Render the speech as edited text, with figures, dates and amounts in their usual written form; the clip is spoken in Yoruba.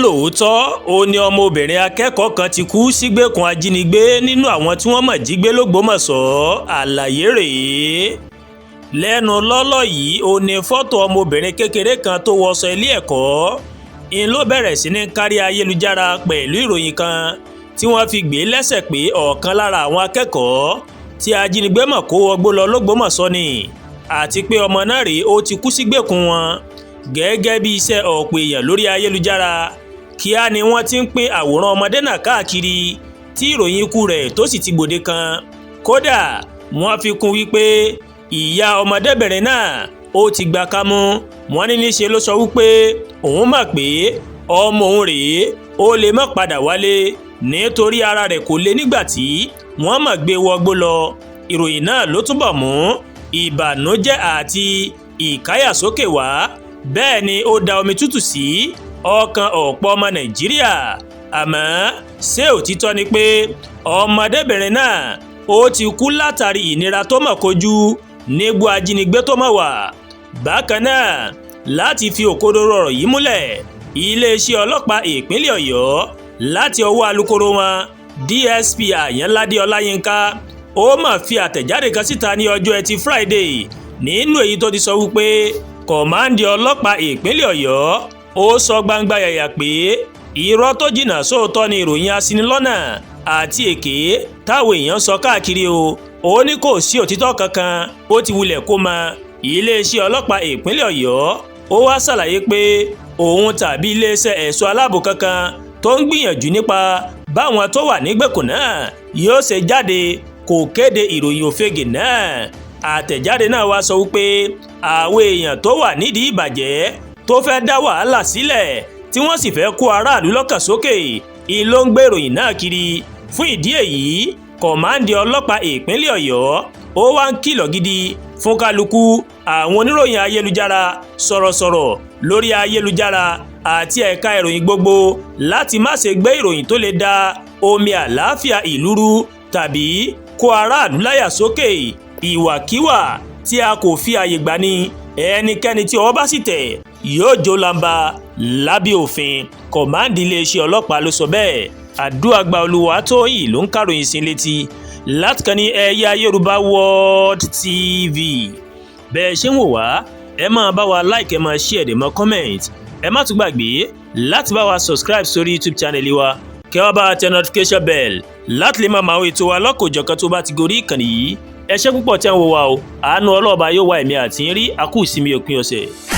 lóòótọ́ ó ní ọmọbìnrin akẹ́kọ̀ọ́ kan ti kú sígbèkùn ajínigbé nínú àwọn tí wọ́n mọ̀ jí gbé l'Ógbómọ̀ṣọ́? Àlàyé rèé. Lẹ́nu lọ́lọ́ yìí ó ní fọ́tò ọmọbìnrin kékeré kan tó wọṣọ ilé ẹ̀kọ́ ń ló bẹ̀rẹ̀ sí ní kárí ayélujára pẹ̀lú ìròyìn kan tí wọ́n fi gbé lẹ́sẹ̀ pé ọ̀kan lára àwọn akẹ́kọ̀ọ́ tí ajínigbé mọ̀ kó wọgbó lọ l'Ógbómọ̀ṣọ́ ni, àti pé ọmọ náà rèé ó ti kú sígbèkùn wọn. Gẹ́gẹ́ bí iṣẹ́ ọ̀pọ̀ èèyàn lórí ayélujára, kíá ni wọ́n ti ń pín àwòrán ọmọdé náà káàkiri tí ìròyìn ikú rẹ̀ tó sì ti gbòde kan. Kódà wọ́n fi kún wípé ìyá ọmọdébìnrin náà ó ti gbà kámú. Wọ́n ní níṣe ló sọ wípé òun mọ̀ pé ọmọ òun rèé ó lè má padà wálé nítorí ara rẹ̀ kò lé nígbà tí wọ́n mọ̀ gbé wọgbó lọ. Ìròyìn náà ló túbọ̀ mú ìbànújẹ́ àti ìkáyàsókè wá, bẹ́ẹ̀ ni ó da omi tútù sí ọkàn ọ̀pọ̀ ọmọ Nàìjíríà. Àmọ́ ṣé òtítọ́ ni pé ọmọdébìnrin náà ó ti kú látàrí ìnira tó mọ̀ kojú nígbó ajínigbé tó mọ̀ wà? Bákan náà, láti fi òkodoro ọ̀rọ̀ yìí múlẹ̀, iléeṣẹ́ ọlọ́pàá ìpínlẹ̀ Ọ̀yọ́ láti ọwọ́ alukoro wọn DSP Àyànládé Ọláyínká ó mà fi àtẹ̀jáde kan síta ní ọjọ́ Ẹtì Friday nínú èyí tó ti sọ wípé kọ̀máǹdì ọlọ́pàá ìpínlẹ̀ Ọ̀yọ́ ó sọ gbangba yàyà pé irọ́ tó jìnnà sóòótọ́ ni ìròyìn aṣinilọ́nà àti èké táwọn èèyàn sọ káàkiri o. Ó ní kò sí òtítọ́ kankan ó ti wulẹ̀ kó mọ. Iléeṣẹ́ ọlọ́pàá ìpínlẹ̀ Ọ̀yọ́ ó wá ṣàlàyé pé òun tàbí iléeṣẹ́ ẹ̀ṣọ́ aláàbò kankan tó ń gbìyànjú nípa báwọn tó wà nígbèkùn náà yóò ṣe jáde kò kéde ìròyìn òfegè náà. Àtẹ̀jáde náà wá sọ wípé àwọn èèyàn tó wà nídìí ìbàjẹ́ tó fẹ́ dá wàhálà sílẹ̀ tí wọ́n sì fẹ́ kó aráàlú lọ́kàn sókè ló ń gbé ìròyìn náà kiri. Fún ìdí èyí, kọ̀máǹdì ọlọ́pàá ìpínlẹ̀ Ọ̀yọ́ ó wá ń kìlọ̀ gidi fún kálukú àwọn oníròyìn ayélujára, sọ̀rọ̀sọ̀rọ̀ lórí ayélujára àti ẹ̀ka ìròyìn gbogbo láti má ṣe gbé ìròyìn tó lè da omi àlàáfíà ìlú rú tàbí kó aráàlú láyà sókè. Ìwàkíwà tí a kò fi àyè gbà ní ẹnikẹ́ni tí ọwọ́ bá sì tẹ̀ yóò jó lamba lábẹ́ òfin. Kọ̀máǹdì iléeṣẹ́ ọlọ́pàá ló sọ bẹ́ẹ̀. Àdúràgbà Olúwatóyìn ló ń kàròyìn sí létí láti kàn ní Ẹ̀yà Yorùbá World TV. Bẹ́ẹ̀ ṣe ń wò wá, ẹ máa bá wa like, ẹ máa share, ẹ máa comment. Ẹ má tún gbàgbé láti bá wa subscribe sórí YouTube channel wa, kẹ́ wá bá wa tẹ notification bell láti lè máa máa wo ètò wa lọ́kọ̀ọ̀jọ̀kan tó bá ti gorí ìkànnì yìí. Ẹ ṣé púpọ̀ tí ẹ ń wò wá o. Àánú Ọlọ́ọ̀ba yóò wá ẹ̀mí àti yín rí. A kú ìsinmi òpin ọ̀sẹ̀.